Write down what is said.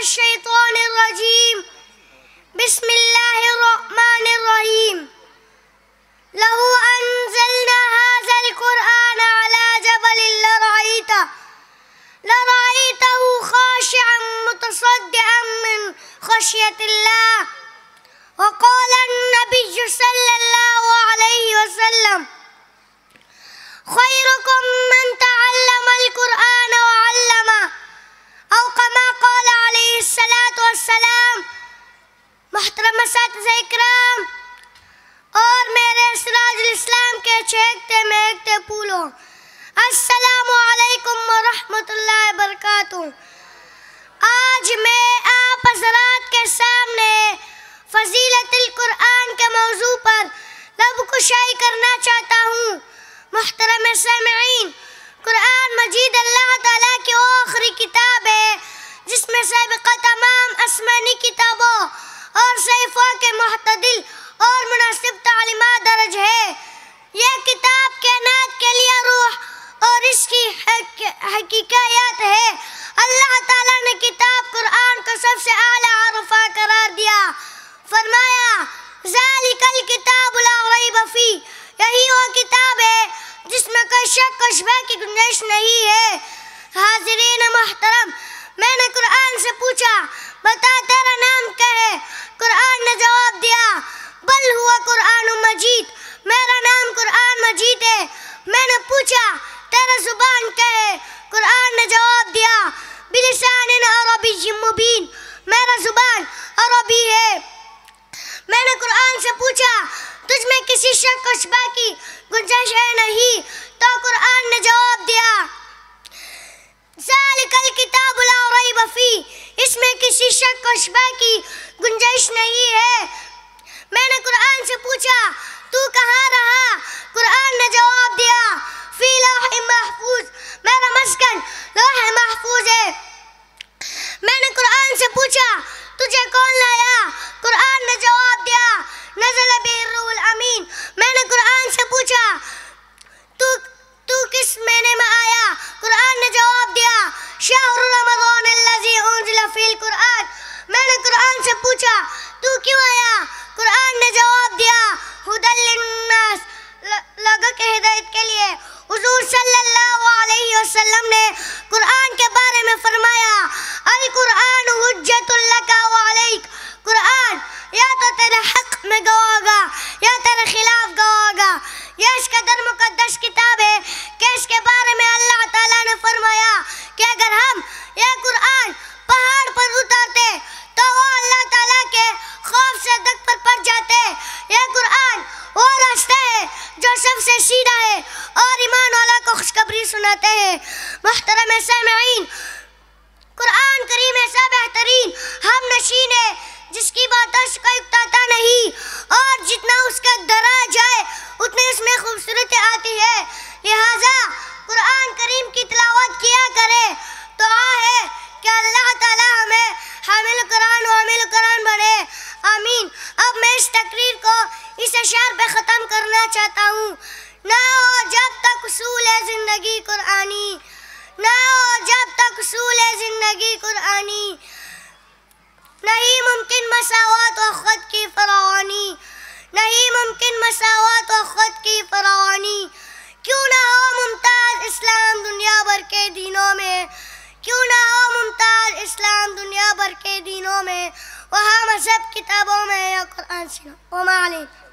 الشيطان الرجيم بسم الله الرحمن الرحيم لو أنزلنا هذا القرآن على جبل لرأيته خاشعا متصدعا من خشية الله وقال النبي صلى الله عليه وسلم خيركم من تعلم القرآن وعلمه أو كما قال عليه الصلاة والسلام. محترم اساتذہ اکرام اور میرے سراج الاسلام کے چہکتے مہکتے پھولوں، السلام علیکم ورحمۃ اللہ وبرکاتہ. آج میں آپ حضرات کے سامنے فضیلت القرآن کے موضوع پر لب کشائی کرنا چاہتا ہوں. محترم سامعین، قرآن مجید اللہ تعالیٰ کی آخری کتاب ہے جس میں سابقہ تمام آسمانی کتابوں اور صحیفوں کے معتدل اور مناسب تعلیمات درج ہے. یہ کتاب کائنات کے لیے روح اور اس کی حقیقیات ہے. اللہ تعالیٰ نے کتاب قرآن کو سب سے اعلیٰ عرفہ قرار دیا. فرمایا ذالک الکتاب لا ریب فیہ، یہی وہ کتاب ہے جس میں کوئی شک و شبہ کی گنجائش نہیں ہے. حاضرین محترم، میں نے قرآن سے پوچھا بتا تیرا نام کیا ہے؟ قرآن نے جواب دیا بل ہوا قرآن مجید، میرا نام قرآن مجید ہے. میں نے پوچھا تیرا زبان کیا ہے؟ قرآن نے جواب دیا بلسان عربی مبین، میرا زبان عربی ہے. میں نے قرآن سے پوچھا تجھ میں کسی شک و شبہ کی گنجائش ہے نہیں؟ تو قرآن نے جواب دیا ذالک الکتاب لا ریب فیہ، اس میں کسی شک و شبہ کی گنجائش نہیں ہے. میں نے قرآن سے پوچھا تو کہاں رہا؟ قرآن نے جواب دیا فی لوح محفوظ، میرا مسکن لوح محفوظ ہے. میں نے قرآن سے پوچھا تجھے کون لایا؟ قرآن نے جواب دیا نزل بہ الروح الامین. میں نے قرآن سے پوچھا تو کس مہینے میں آیا؟ قرآن نے جواب دیا شہر رمضان الذی انزل فیہ القرآن. میں نے قرآن سے پوچھا تو کیوں آیا؟ قرآن نے جواب دیا ھدی للناس، لوگوں کے ہدایت کے لیے. حضور صلی اللہ علیہ وسلم نے قرآن کے بارے میں فرمایا القرآن حجت لک وعلیک، قرآن یا تو تیرے حق میں گواہ ہوگا یا تیرے خلاف گواہ ہوگا. یہ اس قدر مقدس کتاب ہے کہ اس کے بارے میں اللہ تعالیٰ نے فرمایا کہ اگر ہم یہ قرآن پہاڑ پر اتارتے تو وہ اللہ تعالیٰ کے خوف سے دک پر پڑ جاتے. یہ قرآن وہ راستہ ہے جو سب سے سیدھا ہے اور ایمان والا کو خوشخبری سناتے ہیں. محترم سامعین، قرآن کریم ایسا بہترین ہم نشین ہے جس کی باتوں سے کوئی اکتاتا نہیں، اور جتنا اس کا درا جائے اتنی اس میں خوبصورتی آتی ہے. لہٰذا قرآن کریم کی تلاوت کیا کرے. دعا ہے کہ اللہ تعالی ہمیں حامل قرآن و عامل قرآن بنے. آمین. اب میں اس تقریر کو اس اشعار پہ ختم کرنا چاہتا ہوں. نہ ہو جب تک اصول زندگی قرآنی، نہ ہو جب تک اصول زندگی قرآنی، نہیں ممکن مساوات و خود کی فراوانی، نہیں ممکن مساوات و خود کی فراوانی. کیوں نہ ہو ممتاز اسلام دنیا بھر کے دینوں میں، کیوں نہ ہو ممتاز اسلام دنیا بھر کے دینوں میں، وہاں مذہب کتابوں میں یا قرآن سنو. وما علیکم.